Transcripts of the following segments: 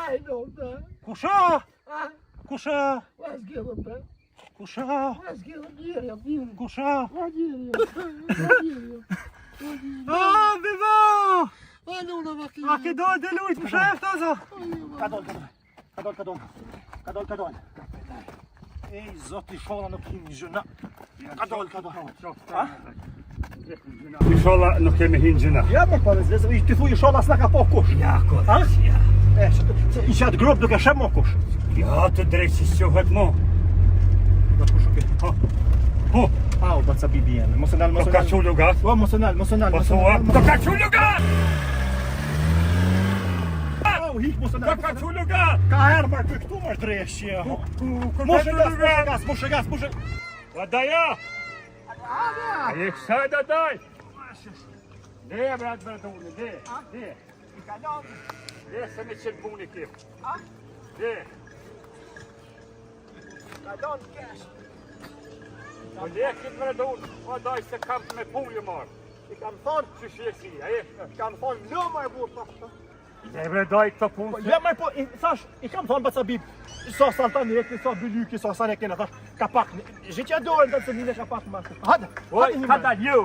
I know that. Kusha? Huh? Kusha? Let's give him that. Kusha? Let's give him. Get him. Get him. Kusha? Let's get him. Let's get him. Ah, viva! I know the fucking. A che do de lui, tu chef taza? Kadol. Ej, zoti shola nuk kemi gjëna. Kadol. Ha? Inshallah nuk kemi hinë gjëna. Ja, më pa vezë, ti thuj shola s'na ka po kush. Ja, kot. Ha? Ja. I qatë grup nuk e shem mo kush. Ja, të drejtë si qohet mo. Do kush ok. Ha. Ho, Au, baca bibi jene. Mos e nal, të ka qullu gat. O, mos e nal. Të ka qullu gat! Au, hik mos e Të nal. ka qullu gat! Ka herë marrë këtu më dreshje. Mos e gas. La daja! A je kësaj da daj? Dhe, brat, bratune, dhe. Dhe, se me qëtë puni kip. Dhe. Po dhe këtë bratune, o daj se kam të me punë marë. I kam thonë, Që shjesi, a je? i kam thonë, lo më e burë. Dhe, bre, daj këtë punë. Ja më po, thash, i kam thonë baca bib. Sa saltaneti, sa bylyki, sa sanekina, thash, ka pak. Zhitja dorën të cënine ka pak më. Hajde. Ka da, jo,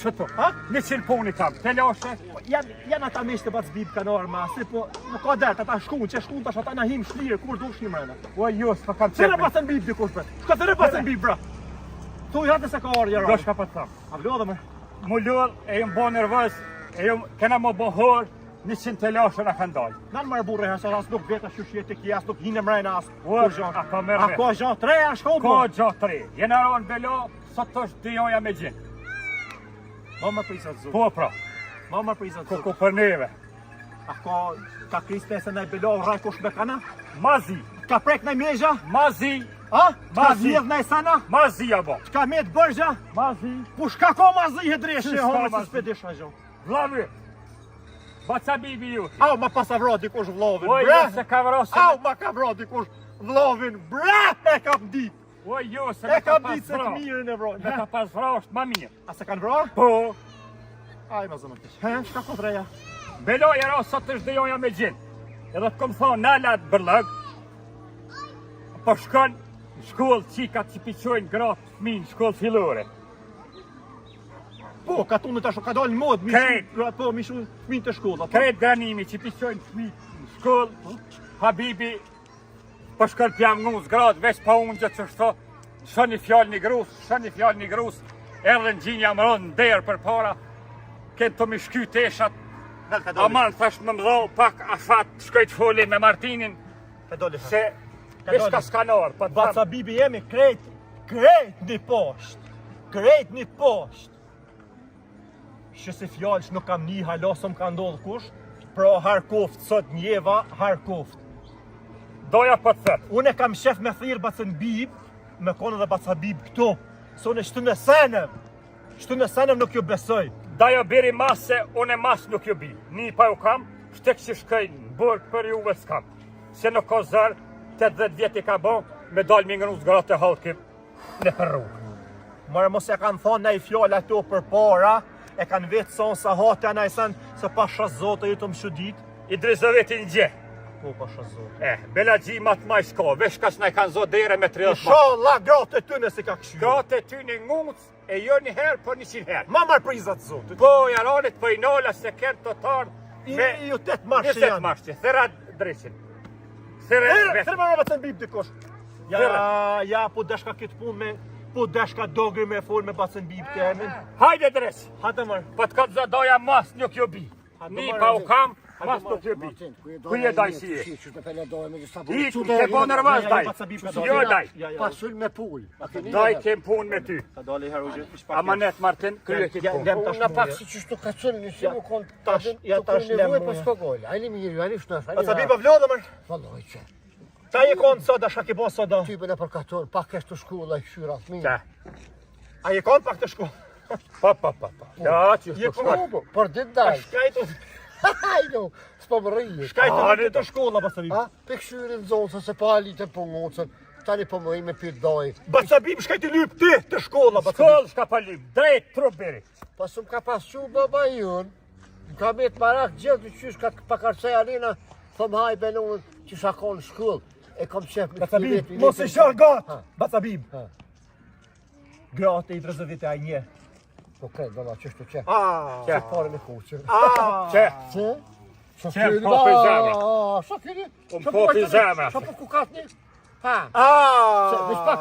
qëto. Ha? 100 puni kam, te lashe. Janë ata mishtë bac bib kanor ma, si po, nuk ka dert, ata shkun, që shkun tash ata na him shlirë, kur dush një mrena. O, jo, s'pa kam Cire qëtë. bacën bib dikush bre? Shka të re bacën bib bra? Thuj hate se ka orë jera. Do shka pa të thamë. A vlo dhe me? Mu lull, e jëm bo nervës, e jëm, kena më bohor, 100 të lashe në kanë dalë. Nan marë burre hasa, as nuk veta shushje të kja, as nuk hinë mrena as. O, a ka mërë A ka gjatë tre, a shko Ka bo? gjatë tre. Jena ronë belo, sot është dijoja me gjinë. Ma më prisat zu. Po pra, Ma më prisat zu. ku për neve. A ka kriste se në i belo raj kush me kana? Mazi, Ka prek në mjezha? mazi, Ha? Ka Mazi. vjedh në i sana? mazi abo. Ka me të bërgja? Mazi, Push ka ko mazi he dreshe, Qysh ka home se mazi? s'pedisha gjo. vlavi, baca bibi ju. Au, ma pas avro dikush vlovin, O, jo, bre! se ka vrosë. Au, ma ka vro dikush vlovin, bre! E kam dit! O, jo, se E me ka kam pas dit se të vro. mirën e vro. Me ka pas vro është ma mirë. A se kanë vro? Po, Aj, ma zëmë të që. Shka ko dreja? belo e ro, sot është dijoja me gjinë. Edhe të kom thonë, nalat bërlëg, po shkon shkollë qika që piqojnë gratë fëminë shkollë fillore. Po, ka tunë tash ka dalë në modë, Krejt. po, mishu fëmin të shkolla. Kretë granimi që piqojnë fëminë në shkollë, Habibi, po shkon pjam nguz gratë, veç pa unë gjë që shto, shoni fjallë një grus, edhe në gjinja më rënë në derë për para, kënë të mi shky teshat, Nel ka doli. aman thash më mdho pak afat, shkoj të foli me Martinin, Ka doli. se veç ka skanar, po të Baca thamë. bibi jemi krejt një poshtë. Krejt një poshtë. Që si fjallë që nuk kam një halosëm ka ndodhë kush, pra Harkoft, sot njeva Harkoft. Doja po të thëtë. Unë e kam shef me thirë bacën bib, me konë dhe baca bib këto. So në shtu në senem nuk ju besoj. Dajo biri mas se unë e mas nuk ju bi. Ni pa ju kam, shtek që shkëj në burg për juve s'kam. Se nuk ka zërë, 80 vjeti ka bo, me dalë mi ngënu zgratë e halki në për rrugë. Mërë mos e kanë thonë në i fjallë ato për para, e kanë vetë sonë sa hate në i sen, se pasha zote ju të më shudit. I drizoveti në gje. Po, pasha zote. Bela gji mat maj s'ka, vesh ka s'na i kanë zotë dhere me 30 mat. Inshallah, gratë e ty nësi ka këshu. Gratë e ty një ngutës, e jo një herë, po 100 herë. Ma marë prizat zote. Po, jaronit po i nola se kënë të tarë, I ju 8 marshë 20 janë. marshë, thera dreqin. Thera vetë. Thërë më rëve të mbib dikosh. Ja, po deshka këtë punë me, po deshka dogri me full me bacën bib të emin. Hajde dreq. Hate mërë. Po të këtë zadoja mas nuk jo bi. Ni pa u kam, mas nuk jo bi. Ku je daj si je? I ke po nërvaz daj. Jo daj. Pasul me pull. Daj kem pun me ty. Ka dali herë u gjithë. Amanet Martin, krye këtë pun. Lem tash Unë pak muje. si që shtu ka cënë një si mu konë tash lem nevoj muje. për s'ko gojë. Ajli mirë, ajli shnash. Baca biba vlo dhe mërë. Valloj që. Ta je konë soda, shka ki bo soda. Typën e përkator, pak e shtu shkulla i këshyra fëmijë. Qa? A je konë pak të shku? Pa. Ja, që Je shtu konë? shkoj. Por dit daj. Shkajtu, Hajdo, s'po më rrije. shkajtu të shkolla, baca biba. Ha? Pe këshyrin zonë, se pa alitë po ngocën. Tani po më i me pyet doj. Baca biba, shkajtu lyp ti të shkolla, baca biba. Skoll shka pa lyp, drejt truperi. Pas më ka pasqu baba jun. Më ka met marak gjithë qysh ka pakarcej alina thëm haj benonën që shakon në shkollë. E kam qef me Bacabib, mos e shar gat! Bacabib! Ha. Gratë i 30 vite a një. Po krejt, dolla, qështu që. Që Pare me kuqë. Që, Që? Që më popi zemra. Shakiri? Më popi zemra. Qa po kukatni? Ha. Veç pak,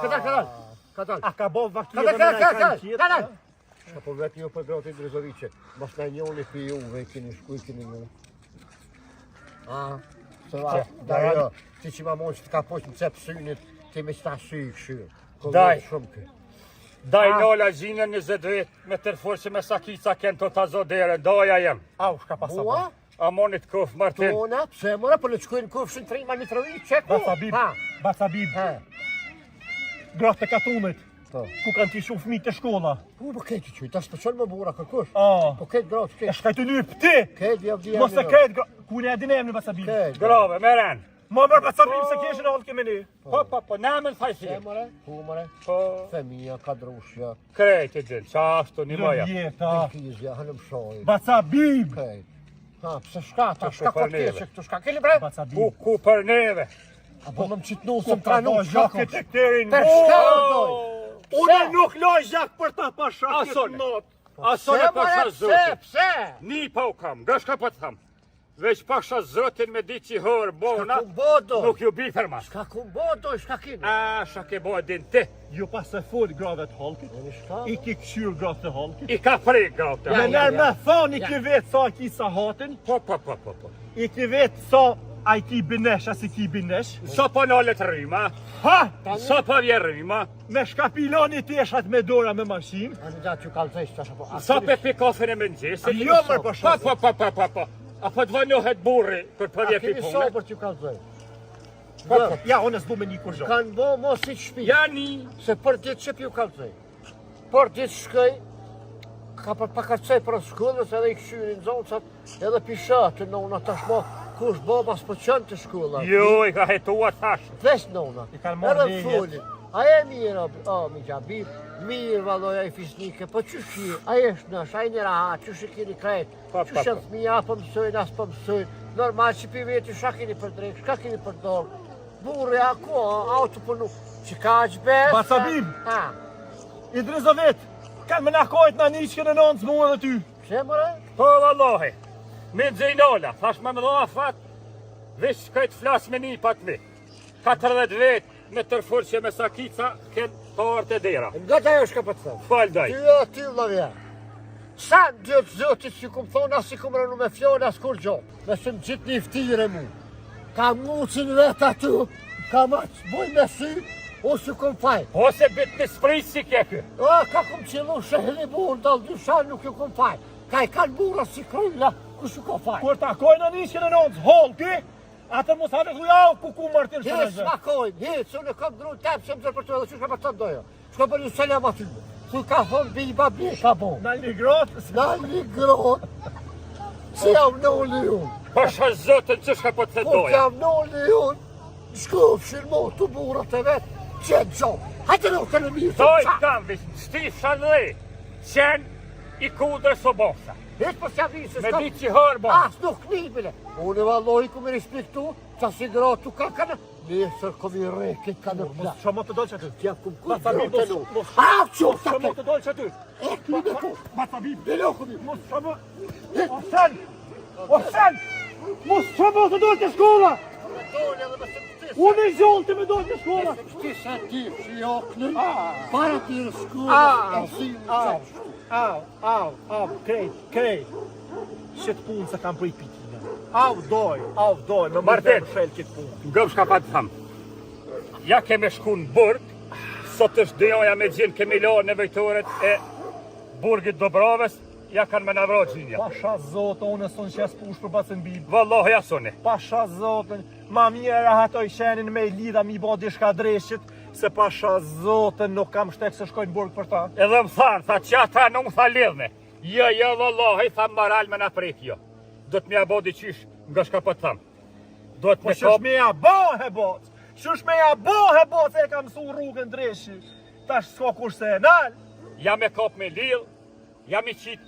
kadal. A ka bo vakti Kadal, edhe me na i kanë qiet? kadal. Qa po vetë një për gratë i Drezovice. Mas na njoni për juve, i kini shku, i kini mu. Se va, da jo. Ti që ma mojë që të ka poqë në cepë synit, ti me qëta sy i këshyrë. Daj. Shumë kë. Daj nola gjinën 20 vit, me tërfor që me sakica kënë të ta zodere, doja jem. Au, shka pasa Mua? bo. A monit kuf, Martin. Tona, pse mora, për në qkujnë kufshin Trima Mitrovic, që ku? Bacabib, Ha. Bacabib, Ha. gratë të katunit, Po. ku kanë t'i shumë fëmijë të shkolla. Po këtë që, ta s'pëqon më bura kërkush. A, Po këtë gratë, e këtë. shkaj të lyp ti! Këtë vjavë dhja. Mos e kretë gratë, ku ne edin emni Bacabib. Këtë. Grove, meren. Ma mërë Bacabib se keshin e halë keme ne. Po, namen Se fajsi. more, humore, Po, femija, kadrushja, krejt e gjënë, qashtu një moja. Vjeta, kizja, hënëm shoj. Bacabib, Këtë. Ha, pse shka, ta Po, shka po, këtë neve. keqe këtu, shka keni bre? Bacabib. Ku për neve. Apo më më qitë nusëm Ku të ranu, do shka zhakit kom. e këterin. Per shka doj? Unë nuk loj zhak për ta pa shakit Asone. not. Asone Se pasha more, pse, zotin. pse? Ni pa u kam, nga shka po të tham. Veç pasha zotin me di që hërë bona, Shka ku bodo? nuk ju bi ferma. Shka ku bodo, shka kini? A, shake bo din ti. Ju pas e fol grave të halkit, Në shka? i ki këshyr grave të halkit. I ka prej gata. Ja, Me nërë me thonë i Ja. ki vetë sa ki sa hatin, Po. i ki vetë sa a i ki binesh, as i ki binesh. Sa po nallet rrima, Ha! sa po vje rrima, Me shkapiloni teshat me dora me mashinë. Ani da që kalëzësh të apo. sa pe pi kafën e mëngjesit. Jo, mërë për shumë. Po. A po të vënohet burri për për A vje pi keni punë. sobër që kalëzësh? Po. Ja, unë s'bu me një kur zhë. Kanë bo mos i shpi. Jani, Se për ditë që pju kalëzëj. Për ditë shkëj, ka për pakarcej për shkollës edhe i këshyrin zonësat edhe pishatë nona tashmo kush baba s'po qënë të shkolla. jo, i ka hetua tash. Vesh nona. I kanë marrë Edhe lenjet. folin. A e mirë, mi gjabir, mirë valoja i fisnike, po që shi, a e shnash, a e një rahat, që shi kini krejt, Pa, që pa, shenë pa. thmija, po mësojnë, as po mësojnë, normal që pi veti, shka kini për drejkë, shka kini për dorë, burre, ako, auto punu, që ka që besë. Bacabib. Ha, I Drezovit, kanë me nakojt na niqken e nëndës mu edhe ty. pse mëre? Po, vallahi, me dzejnola, thash me më dha fat, vish këtë flas me një pat mi. 40 vetë me tërfurqe me sakica, kënë partë e dera. Nga ta jo shka për të thëmë. Fal daj. Ty vlavja. Sa në dhëtë zëtit që kumë thonë, as i kumë rënu me fjone, as kur gjo. Me së më gjitë një ftire mu. Ka mucin vetë aty, ka maqë, boj me sy, ose kumë faj. Ose bit në sprit si ke kë. Ka kumë qilu shëhli burë, dalë dy shanë nuk ju kumë faj. Ka i kanë burë si krylla, ku shu ka faj. Kur takojnë na niqken e nëndës, halki, atë mos hanë të jau ku ku Martin Hiç Shërëzë. makojnë, hiç, unë kam drujt tepë që më zërë për të edhe që shka për të dojo. Shka për një selam aty. Thu ka thonë biba bje ka bo. Na një gratë, Na një grotë, që jam në ullë unë. Pasha zotën që shka po të Po doja. jam në ullë unë, shkofshin mo të burat e vetë, qenë gjo. Hajtë në të në mirë, Doj qa. kam vish, shtif shandhe, qenë i kudrë së bosa. Hiç për s'jam visë, Me di që hërë bo. As nuk nibile. Unë vallohi ku me respektu, qa si gratu ka kanë, nesër kom i reke ka në mos plak. shumë të dolë që aty. Tja kum ku Bacabib, grotë nu. mos A, qo, sa shumë ke. të dolë që aty. E, këmi me ku. Bacabib, Bilo këmi. mos shumë, Osen, mos shumë të dolë të shkolla. Unë i gjollë të me dolë të shkolla. Ti sa ti, si oknë, para ti në shkollë, Au, e si në au, qashtu. au, krejt. Shetë punë se kam për i pitina. Au, doj, me Martin. më shelë këtë punë. Ngëm shka pa të thamë. Ja keme shku në burg, sot është dëjoja me gjinë kemi lo në vejtoret e burgit Dobrovës, ja kanë me navro gjinja. Pasha zotë, unë sonë që jasë push për bacën bibë. Vallahi asone. Pasha zotën, ma mirë hatoj shenin me i lidha mi bo dishka dreshqit, se pasha zotën nuk kam shtek se shkojnë burg për ta. Edhe më thanë, tha që ata nuk tha lidhme. Jo, vallahi, tha maral me na prek jo. Do të mja bo diqysh nga shka po të thamë. Do të Po me shush kop, me ja bohe boc, e kam su rrugën dreshqit. Tash s'ka kur se e nalë. ja me kop me lidh, ja me qitë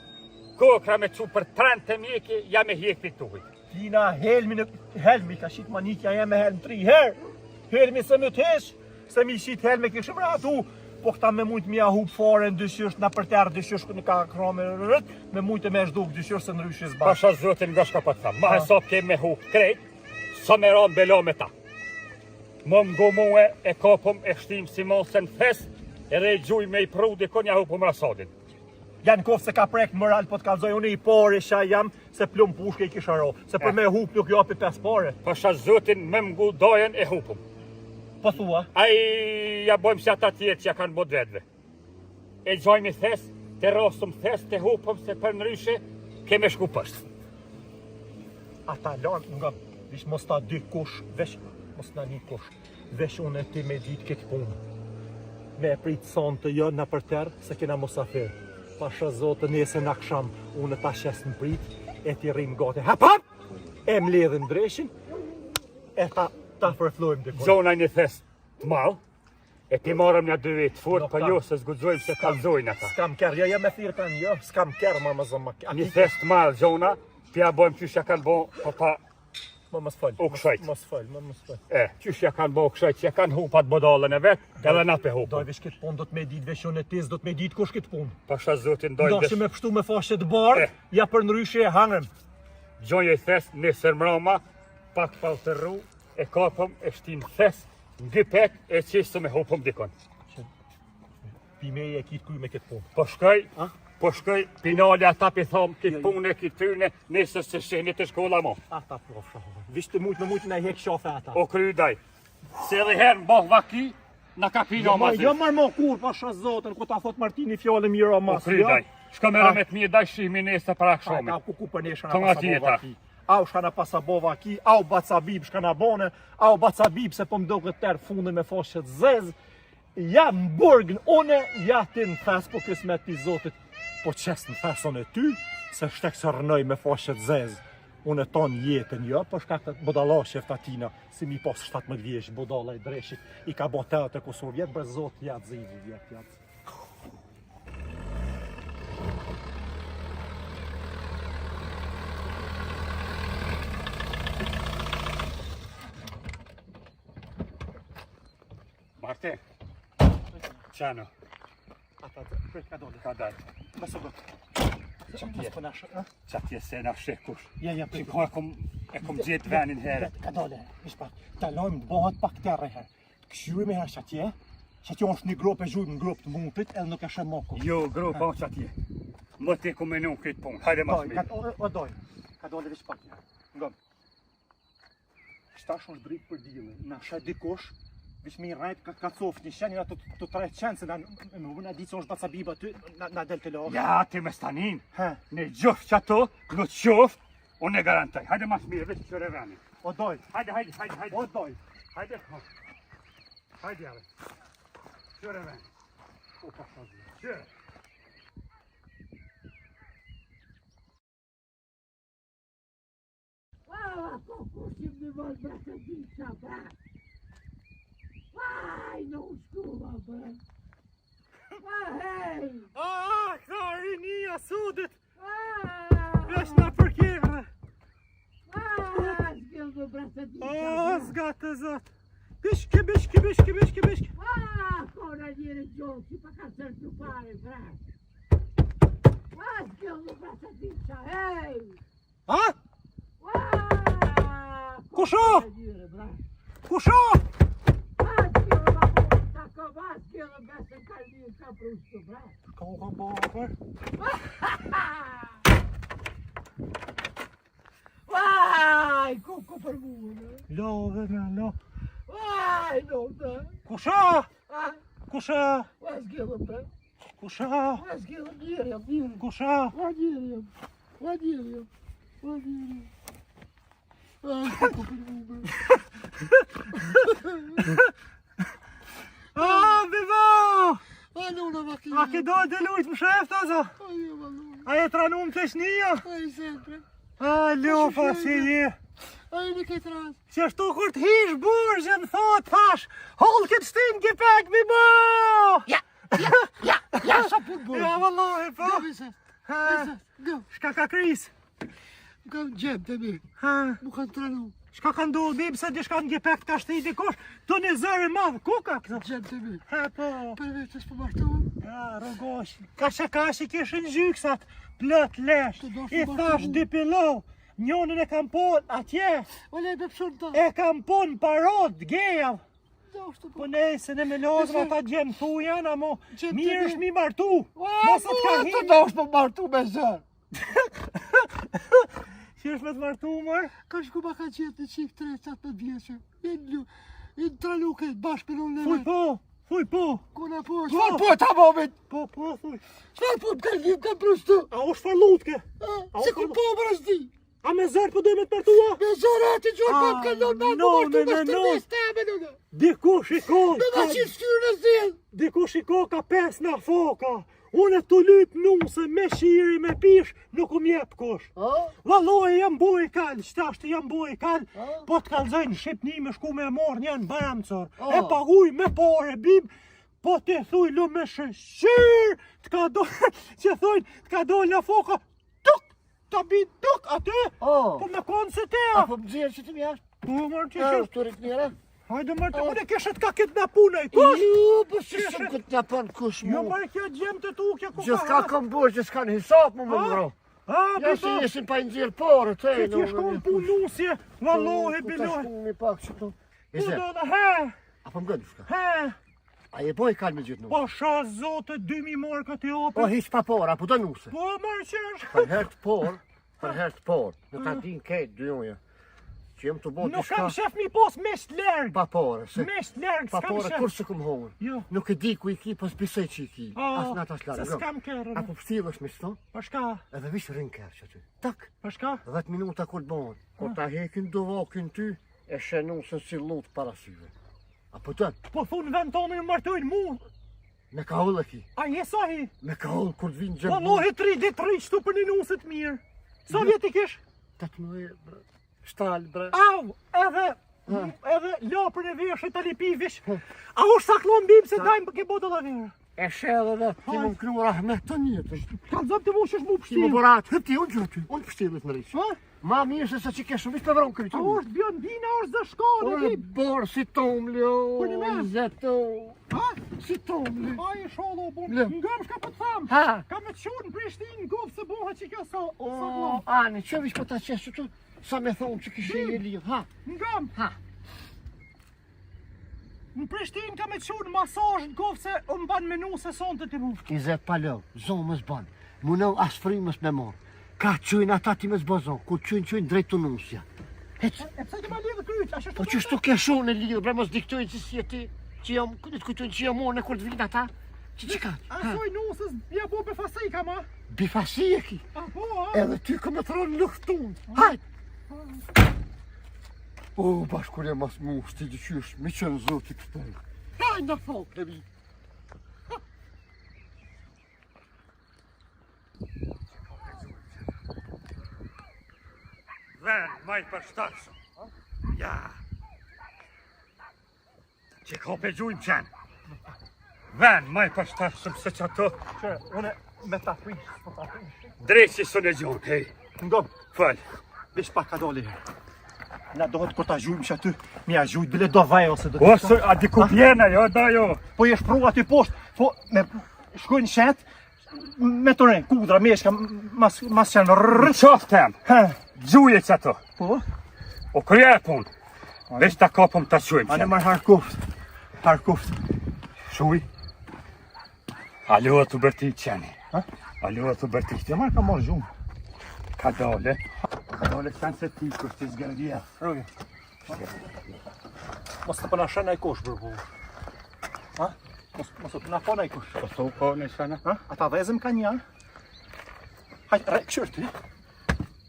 kokra me cu për 30 mjeki, ja me hjek pituhit. Tina helmi ka shit manikja jam me helm 3 herë. Helmi se më të hesh, se mi shit helmi kishë vratu. Po këta me mujt mi ahup fare në dyshysh, na për terë dyshysh në ka krome rrët, me mujt e me shduk dyshysh se në ryshis bashkë. Pasha zotin nga shka pa të thamë, ma e sop kemi me hup krejt, sa me ranë belo me ta. Më mgo muë e kopëm e shtim si mosën fes, edhe i gjuj me i pru dikon ja hupëm rasodin. Janë kofë se ka prek mëral, po të kalzoj unë i pare isha jam, se plum pushke i kisha ro, se për me hup nuk jopi 5 pare. Pasha zotin me mgu dojen e hupëm. Po thua? Ai ja bojmë si ata tjetë që ja kanë bot vedve. E gjojmë i thes, të rosëm thes, të hupëm se për nëryshe, keme shku pështë. Ata lanë nga, vish mos ta dy kush, vesh, mos na një kush, vesh unë e ti me ditë këtë punë. Me e pritë sonë të jo në për terë, se kena mosafir. Pasha zotë nese në aksham, unë ta shes në pritë, e ti rrim gati. Hap, hap! E mledhin dreshin, e ta përflojmë dikon. Zona një thes të malë, e ti marëm një 2 vitë furt, për jo se zgudzojmë se kalzojnë ata. S'kam kërë, jo me thirë kanë, jo, s'kam kërë, ma më zëmë. Një thes të malë, zona, pja bojmë qysh ja kanë bo, po pa Më mos fol. u kshajt. Mos fol, më mos fol. Qysh ja kanë bo u kshajt, që ja kanë hupat bodallën e vetë, edhe na pe Doj hupëm. vesh këtë punë, do të me ditë vesh unë e tis, do të me ditë kush këtë punë. Pasha zotin dojnë Do që me pështu me fashe të barë, ja për nëryshe e hangëm. Gjonje i thes, nesër mrama, pak pa të rru, e kapëm, e shtim thes, ngy pek, e qisë me hupëm dikon. Pimeje e kitë kuj me këtë punë. Po shkoj, pinali ata pi thomë, kitë punë, kitë tyne, nesër se sheni të shkolla mo. Ata profsha. Vish të mujtë me mujtë në hek shafe ata. O krydaj, se edhe herë m'boh vaki, na ka pino mazin. Jo marrë më kur, pasha zotën, ku ta thot Martini fjallë mira O mas. krydaj, shka me rëmet mi e daj shimi nesër para këshomi. Ka ku për ne shka Ka na nga pasa tjeta. bova ki. Au shka na pasa bova ki, au bacabib shka na bone, au bacabib se po mdo këtë terë fundin me foshet zez. Ja në burgën une, ja ti në thes, po kismet pi zotit, po qes në theson e ty, se shtek se rënoj me foshet zez. Unë e tonë jetën jo, po shka këtë bodalashe tatina, si mi pos 17 vjeç, bodala i dreshit, i ka bo teat e Kosovë, vjetë bre zot, jatë zivi, vjetë. Marte, qano, Ata, prej, ka dole. ka dalë, Beso gëtë. Qatje. Po nash, qatje se na shekush. Ja, Që prej. ko e kom gjetë venin herë. Ka dole, ishpa, talojmë të bëhat pak të herë. Këshyri me herë qatje, qatje është një grop e gjujmë në grop të mundit, edhe nuk e shem moko. Jo, grupa o qatje. Më ti ku menu këtë punë, hajde mas Doj, mirë. o doj, ka dole veç pak herë. Ngëm. Shtash është dritë për dile, na shet dikush, veç me i rajt ka coft një shenjë ato të 3 qenë, se na ditë se është bacabiba ty, na del të lojë. Ja, ti me stanin. He, Në gjoft që ato, në qoft, unë e garantoj. Hajde mas mirë, veç qëre venin. o doj, Hajde. o doj. Hajde, hajde, jave. Qëre venin. O pasha zë. Qëre. Kokusim në mos brate disha, brat. Aj, në ushkuva, brat. Hej! Këta rinia sudit, Aj! është na përkjerë. Zgjell në brate disha, Zgatë zot. Bishke. Kona njëre gjohë, që pa ka sërë të pare, brat. Zgjell në brate disha, hej! Ha? Kusho? Kona njëre, brat. Kusho? Zgjell në brate kalmin ka prushtu, brat. Ka u ka bërë. Aj, kuku për mua. Love me lo. Aj, no, da. Kusho? Ah, Kusho? vazgeçëm be. Kusho? Vazgeçëm mirë. Kusho? Vazgeçëm. Aj, kuku për mua. Bivo! Allora, ma che... A ke do të lujt më sheft azo? A e tranum të shnija? Ai, sempre. A lupa si je. Ai, mi che tras. Që shtu kur të hish burgjën, thot thash, hol këtë shtin ki pek mi bo! Ja, sa put bërë. Ja, vallahi, po. Visa, Ha, go. Shka ka kris? Kam gjemë të mi. Ha? Mu kanë tranu. Shka ka ndodhë bim se dishka në gjepek ka shtë i dikosh, të një zërë madhë, koka këto? Gjemë të mi. Ha po, Përveç të s'pëmartohem. ja, rogosh, ka që kishin gjyksat, plët lesh, Të dosh i të thash martohu. 2 pilov, njonën e kam pon atje, Ole, me pësën ta. e kam pon parod, gejav, Do është të po nejse në me lozma ta gjem thujan, amo, Gjem të mirë mi. është mi martu, mos të ka Të hinë, do është pëmartu me zërë. që është me të martu mërë? Ka shku ma ka gjithë në qikë 3-4 vjeqe. I në traluke, bashkë me në Fuj levet. po, fuj po, Kuna po, qëfar po ta moment? po, fuj, Qëfar po më ka gjim ka prustu? a u shfarlutke, Se ku po më rëzdi? a me zërë po dojme të martua? Me zërë ati gjurë po më këllon me no, më martu me no, no. shtërdes të me në. Dikush i ko, Me ma qitë skyrë në zdjel. dikush i ko ka 5 na foka. Unë të lyp nuse me shiri me pish, nuk u mjep kush. Valloj jam boj kal, qëtashtë jam boj kal, po të kalzojnë Shqipni me shku me morë njën baramcor. E paguj me pare bim, po të thuj lu me shëshir, të ka do, që thujnë, të ka do la foka, tuk, të bin tuk aty, po me konë se te. Apo më gjirë që të mjashtë? Po mërë që Ja, shështë, të riknjera? hajde mërë të unë e keshët ka këtë na punaj, kush? Jo, po që shumë këtë një panë kush Jo mu. mërë kjo gjem të tukja ku Gjithë ka kam bërë, gjithë ka në hisap mu më mëro. A, Ja për se ta, jeshin pa i nëzirë porë, të që t'je shkon punusje, vallohi, Ta bilohi. shkun një pak që të. E Po zë, do dhe, he, apo më gëndu shka. he, A je boj kalë me gjithë nuk. po sha zote 2000 marka të Po jope. hiq pa porë, apo do nuse. Po mërë që është. Për herë të porë, për herë të porë. Në ta din kejtë dy uja. Që jem të bërë Nuk diçka kam shef mi pos mesht lërg. pa porë. Se Mesht lërg, pa s'kam porë shef. kur se kum hongër. Jo, Nuk e di ku i ki, pas bisej që i ki. As në ata se shlanë. s'kam kërën. Apo pështilësh me shto, Pa shka, edhe vish rinë kërë që ty. Tak, pa shka. 10 minuta kur të bëhen. Kur ta hekin do vakin ty, e shenu se si lutë para syve. Apo të, Po thunë vend tonë në martojnë mu. me ka ullë e ki. A je sahi? Me ka ullë kur të vinë gjemë. Vallohi 3 ditë rishtu për një nuset mirë. Sa vjet i kish? 18, bre. Shtalë, bre. Au, edhe lapër e veshët të lipivish. A u saklon bim se dajmë për ke botë dhe verë. E shedhe dhe ti më më kryu rahmet të njëtë. Ka zëmë të vush është mu Ti më pështim. borat, hëti, unë gjëty, unë pështilët në rishë. Ha? Ma mirë se sa që ke shumë, ishte vronë krytë. A është Bjondina, është Zëshkone, Ore, bim. borë, si tomli, o, Po një me? zeto, Ha? si tomli. A i shollo, bon. Le. Ngëm shka po të thamë. Ha? Ka me të shunë në Prishtinë, në gufë se boha që kjo sa O, ani, që vish po ta qesë të, sa me thonë që kishë e lidhë, ha? Ngëm. Ha? Në Prishtinë ka me të shunë masazh në gufë se më banë menu se sonë të të mu. I zet palo, zonë më zbanë, munëv asë frimës me morë. Ka qujnë ata ti me zbazon, ku qujnë drejt të nusja. E pëse të ma lidhë kryqë, a Po që shtu ke shonë e lidhë, bre mos diktojnë që si e ti, që jam, këtë kujtojnë që jam orë në kur të vinë ata, që ka? A soj nusës, ja po be fasi ka ma. Bifasi e ki, A po, a? edhe ty ka me thronë luftun, hajt! O, bashkur e mas mu, shti di qysh, mi qënë zoti këtej. Hajt në fokë e vi. Ven, maj për shtashëm. Ja. Që ka pe gjujmë qenë. Ven, maj për shtashëm se që ato Që, une me ta frish, po ta frish. drejtë që së në gjunë, hej. Ngëm, Fëll. bish pak ka doli. Na dohet kur ta gjujmë që aty, mi a gjujt, bile do vaj ose do Ose, a di ku pjena, jo, da jo. Po jesh pru aty poshtë, po me shkojnë shet, me të rejnë, kudra, meshka, mas qenë rrë. Qoftem, Ha, gjuje që ato. po, O krye e punë. Vesh ta kapëm ta qujmë anë qenë. marrë harkuft. Shuj. Alo, të bërti qeni. Ha? Alo, të bërti. Ja marrë ka marrë gjumë. Ka dole. Ka dole këtanë se ti kështë i zgërdia. Rëgë. Mos të përna shana i kosh, bërë. Ha? Mos të përna përna i kosh. Po të u ko në shana? Ha? Ata vezëm ka një. Hajt, re, këshër ti.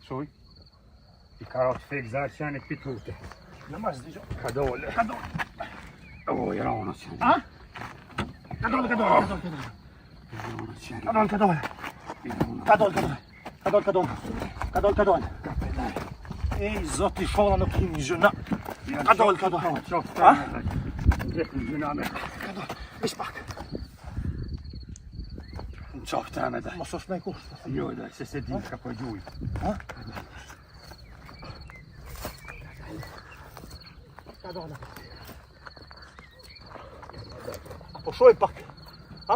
Shuj. I ka ratë fik zarë qeni pitute. Në marrë zdi Ka dole. Ka dole. O, i rana qeni. Ha? Ka dole. I rana qeni. Ka dole. Ej, zoti shola nuk kim një zhëna. Ka dole. Qoftë. Ha? Drejtë në gjuna me. Ka dole. Ish pak. Në qoftë me daj. Mos është me i kosh. Jo, daj, se se di ka po gjuj. Ha? Ka dole. Po shoj pak. Ha?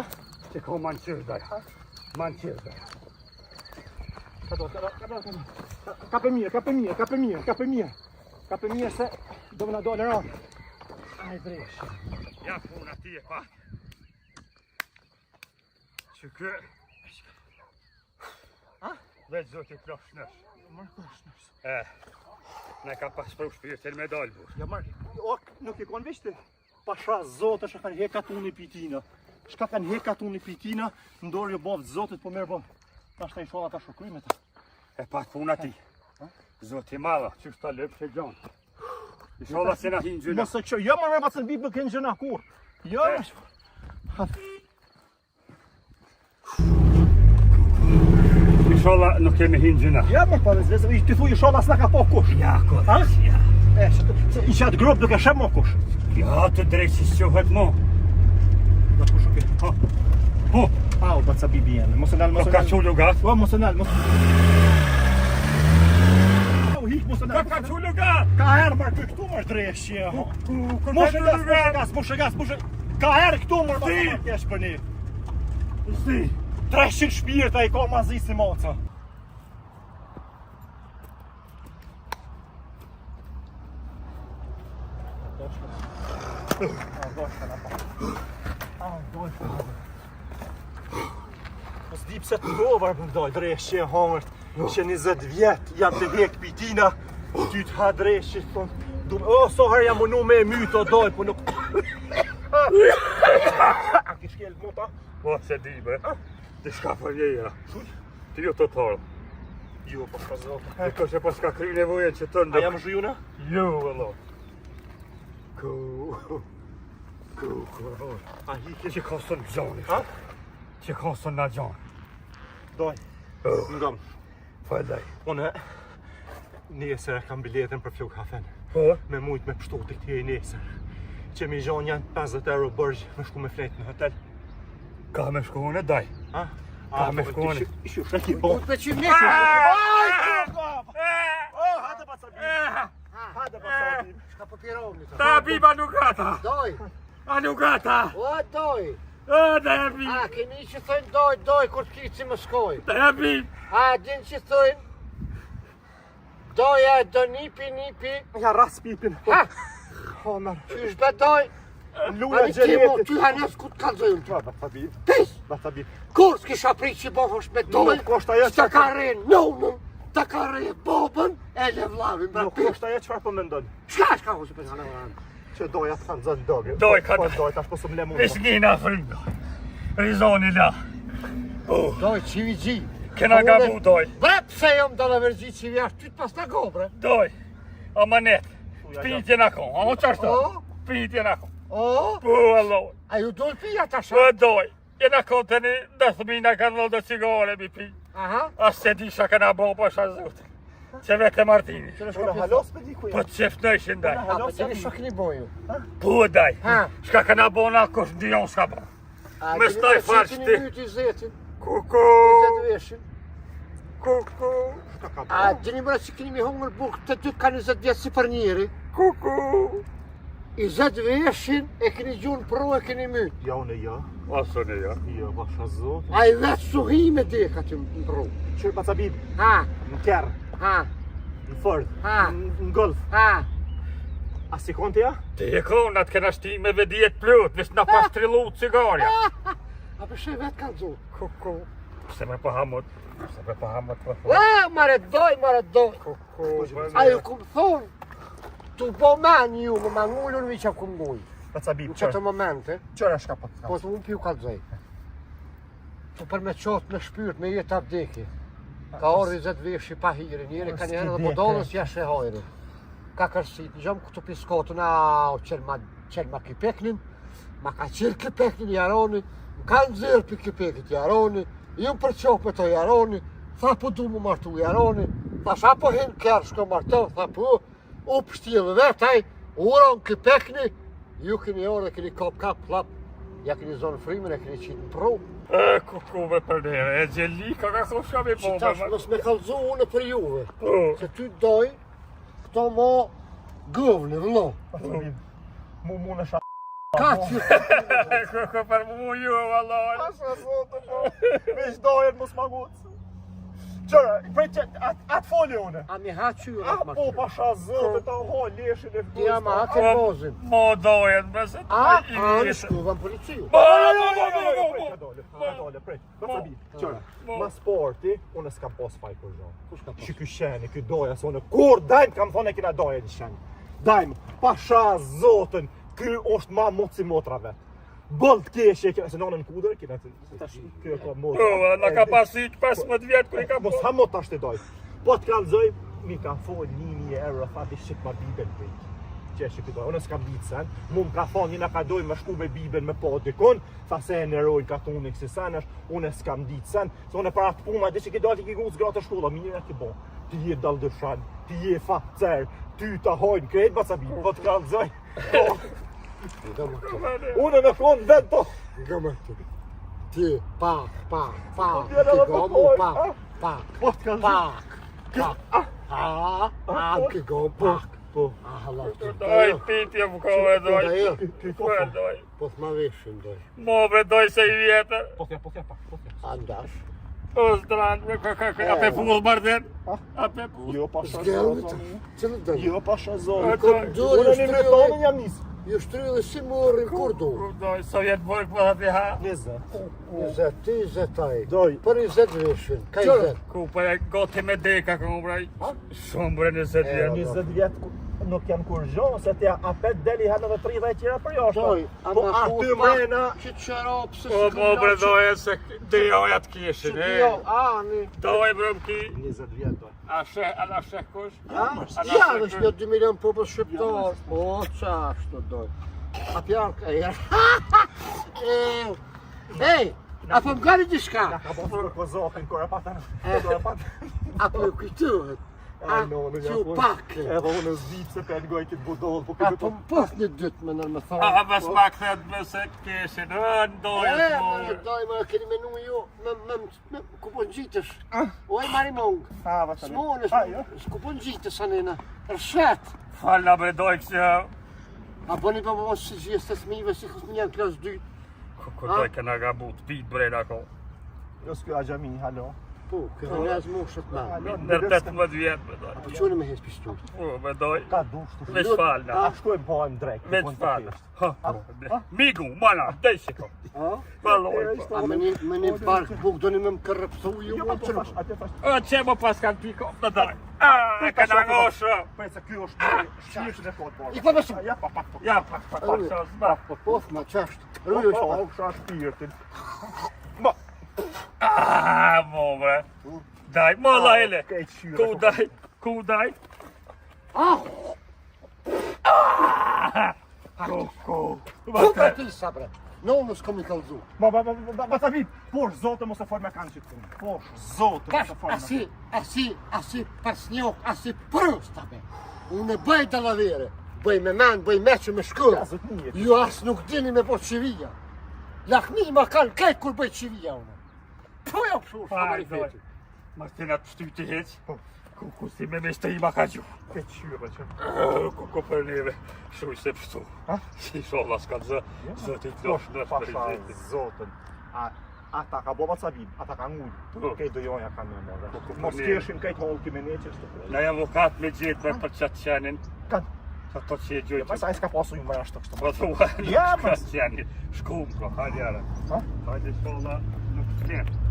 Që ka manqyrdaj. Manqyrdaj. Ka dole. Kape mirë se do më na dole rani. Aj dresh. Ja puna ti e pak. Që kë... Ha? Veç zoti plošnësh. Marr plošnësh. Ne ka pas pru shpirtin me dalë bur. Ja marr. O, nuk e kon veçti. Pasha zotë shka kanë hekat unë i pitina. Shka kanë hekat unë i pitina, ndorë jo bovë zotit po merë bovë. Ta shta i shola ta shokry me ta. E pak puna ti. Zoti malla, që shta lëpë që gjonë. I shola se na hinë gjyna. Mos e që, jo më me pasën vip nuk e në gjëna kur. Jo, I shola nuk kemi hinë gjyna. ja më pa vezvezë, i të thuj i shola s'na ka po kush. Ja, kodis, ja. E, i qatë grupë duke shem mo kush. Ja, të drejtë si s'qohet mo. Do kush oke. Ho, Au, baca bibi jene, mos e nalë, mos e ka nalë. qullu gat. O, mos e nalë, mos e Au, hik, mos e nalë. Ka qullu gat. Ka herë mërë për këtu mërë dreshje. Mos e gas. Ka herë këtu mërë më kesh për një. Zdi. 300 shpirta i ka mazi si moca. Mos di pse të dovar për ndoj dreshje e hongërt. Që 20 vjet jam të vek pitina. Ty të ha dreshje thon. O, so herë jam unu me mytë o doj, po nuk... A ki shkel mota? Po, se di, bre. Ti shka për jeja. Ti jo të torë. Jo, po shka zotë. E ko që pas ka kry nevojen që të A ndë. jam zhjuna? Jo, vëllo. Ku, A hike që kosën gjoni. Ha? Që kosën na gjoni. Doj. Ngam. Faldaj. Une, nesër kam biletën për fluk kafen. Po? Me mujt me pështu të këtje i nesër. Që mi gjon janë 50 euro bërgjë me shku me fletë në hotel. Ka me shku unë e daj. Ha? Ka me shku unë. Ishu shreki bon. Ut me qim nesër. Hajde pa sabim. Hajde pa sabim. Shka po pirovni ta. Ta biba nuk gata. Doj. A nuk gata. O, doj. Da e bi. A, keni që thojnë doj, kur t'ki që më shkoj. Da e bi. A, din që thojnë? Doja, do nipi. Ja ras pipin. Ha, Homer. qysh be doj? Luja Ani ti mo, gjenetit. ty hanes ku t'kallzojnë. Qa, ba sabim. Pis, Ba sabim. kur s'kisha prit që bohosh me doj? Nuk koshta jo S'ta ka rejnë nonën, ta ka rejnë bobën, e le vlavin, bra Nuk pis. koshta jo qëfar po mendon. Shka hosë për në vranë? Që doja të kanë zënë doge. Doj ka Po doj, tash po së mle mund. Vish njëna frindo. Rizoni la. Doj, qivi gji. Kena gabu doj. Bre, pse jom do në vergji qivi ashtë ty t'pas ta go, bre. Doj. Amanet. Pitje na kon. A mo qashtu? O? Pitje na kon. O, Po, allo. a ju dojnë pija ta Po, shë? doj. Jena kon të një 10.000 kanë dhëllë do cigare mi pi. Aha. As se di shka kena bo po shka zotin. Që vete Martini. Që në shkona halos me di ku Po jam. të qef në ishin daj. A, për gjeni shok një boju. Po daj. Ha. Shka kena bo na kush ndion shka bo. A, Me gjeni staj me farç qetin ti. i myti 20, Kuku. 20 veshin. Kuku. A, gjeni mëra që keni mi hongër burk të dy ka 20 vjetë si për njeri. Kuku. I 20 veshin e keni gjunë pro e keni mytë. Ja, unë ja. Aso në ja. Ja, basha zot. A i vetë suhi me deka që më pro. Që pa sabim. Ha, Në kerë. ha, Në ford. Ha. Në golf. ha. A si konti ja? Ti e konat kena shtimeve 10 plut, vis na pas trillu cigarja. A për shë vetë ka zonë. Kuku. Pse me pa hamut. Pse me pa hamut po. A, mare doj. Kuku. A ju këmë thonë, tu bo men ju, më mangullun mi që këmë ngull. Pa sabim. Në qëtë momente, Qëra shka pa po të unë pju kalzoj. Po për me qotë me shpyrt, me jetë abdeki. Ka orë 20 veshi pa hiri, njëri ka njëherë dhe bodolës jashtë e hojri. Ka kërësit, në gjëmë këtu piskotën, o qëllë ma kipeknin, ma ka qërë kipeknin jaroni, më ka nëzirë për kipekit jaroni, ju për qopë të jaroni, tha po du më martu jaroni, tha sa po hinë kërë shko martu, tha po, u pështilë vetaj, uron kipekni, ju keni orë dhe keni kap, flap, ja keni zonë frimin e keni qitë në pru. Kuku me për nere, e gjelika ka thosha me Që po tash me. mos me kallzu unë për juve. Po. Se ty doj, këto mo Govni, vëllo. Mu në shak. Kaçi. Kë për mu ju, vallaj. Pasha zotë, po. Veç dojen mos ma gucë. Qëra, prej që atë foli une. A mi haçi ju A, po, pasha zotë, ta ho leshin e Ti vdojnë. ama haken bozin. Mo dojen, mëse të A, i në vishë. shkuvan policiu. Prej, qëra, ma sporti, unë s'kam pos faj kur zho. Kush ka pas? Që ky sheni, ky doja, se unë kur dajmë kam thonë e kina doja një sheni. Dajmë, pasha zotën, ky është ma motë si motrave. Bëllë t'keshe, se nonën kudër, kina të tash, kjo ka motra. Na ka pasit 15 vjetë kër i ka Mos ha mot tash të doj. Po t'kallëzoj, mi ka fol 1.000 euro, fati shqip ma bibel për qeshë këtë doj. Unë s'kam ditë sen, mu m'ka thonë, njëna ka doj me shku me bibel me po dikon, tha se e në rojnë ka tonë i kësi sen është, unë s'kam ditë sen, se unë para të puma, dhe që ki dojtë i ki gusë gratë shkolla, mirë e ki bo. Ti je daldëshan, ti je fatëcer, ty ta hojnë krejt, basa bibel, po t'kallëzoj. Unë në konë vend po. Gëmë të. Ti, pak, Po, ti t'jera dhe gomu, përpoj, pak. Po t'kallëzoj. Ki gomu, pak. Po. Hala, Doj, pitje më kove doj. Po, Doj. Po t'ma veshin doj. Mo doj se i vjetër. po thja pak. Andash. O zdranë, a pe pull marden? A pe pull? Jo, pasha Zgelmi të. zotë. Cëllë dënë. Jo, pasha zotë. Doj, Unë një mretonën jam nisë. ju shtrydhe si morin kur du. Doj, sovjet bojk më dhe ha. 20. 20, ti 20 aj. Doj. Për 20 veshin. Ka Qërë? 20. Ku për e goti me deka këmë braj. Shumë bre 20 vjetë. 20 vjetë nuk jam kur gjo, se te apet deli hanë dhe 30 qira për jashtë. Doj, Po aty mrena, Që qërop se O, mo bre doj, se dejoja të kishin, Që e. jo, ani. Doj, bre më ki. 20 vjetë doj. A sheh kush? Ja, dhe një 2 milion popull shqiptar. O, qashtu doj. A pjarka e Ej, a po më gani diçka? Ka po për kozohin, kur e patën. A po ju kujtuhet? A, që u pakë. Edhe unë zditë se për ngoj këtë budollë, po A këtë po më pos një dytë me nërë me thonë. A bas ma këthet me se kishin, ndoj E, mo. më doj, më keni menu ju, me kupon gjitësh. Oj, mari mongë. Smonës, kupon gjitës anina. Rëshet. Falla bre doj kësë. A po një po mos si gjithë të smive, si kësë një në klas 2. Ku doj këna ga but, pit bre në ko. Jo s'kjo a gjami, halo. Po, kërë njëzë moshët me. Nër 18 vjetë me doj. Po qënë me hes pishtur. Po, me doj. Ka dushtu. Veç falna. A shkojmë pojmë drejt. Veç falna. Migu, mana, dej që ko. A? Valoj. A me një barkë buk do një me më kërrëpsu ju Jo, më po qërë. fash, atje fash. O, që mo pas kanë piko, të doj. A, këna ngoshë. Për se kjo është shqirëshën e fotë I po besu. Ja, pa, po. Ja, pak, sa zba. Pof, ma qashtë. Rujë Po, është. u sha shpirtin. Ah, mo bre. Daj, mo la ele. Kejt shqyrë. Ku daj, ku daj. Ku. Ku ka ti sabre? Në unë s'kom i kalzu. Ba ta vi, posh zotë mos e forë me kanë që të të posh zotë mos Kash, e forë me asi parsnjok, asi prëstabe. Unë e bëj të lavere. Bëj me men, bëj meqë me shkërë. Ja, zot një. Ju asë nuk dini me po qivija. Lakmi ma kanë kejtë kur bëj qivija unë. Po jo pëshur, Faj, shamari doj. feti. Martina të shtyti heq. Ku si me shtëri ma ka gju. Kejt shqyrë që. Ku për neve. Shuj se pështu. Si sholla s'ka zë. Zëti të losh në Pasha shpërizeti. zotën. Ata ka bo sa vim, ata ka ngujnë. Po. Kejt do joja ka me më Po, dhe. Mos ne. keshin kejt holki me ne që është të Na avokat me gjithë me për qatë qenin. Kanë. Ato që e gjojë që... Pasaj s'ka pasu një mëra shtë kështë. Po thua, Ja, nuk ka qenin. Shkum, ko, hajde jara. Ha? Hajde sholla, nuk të kemë.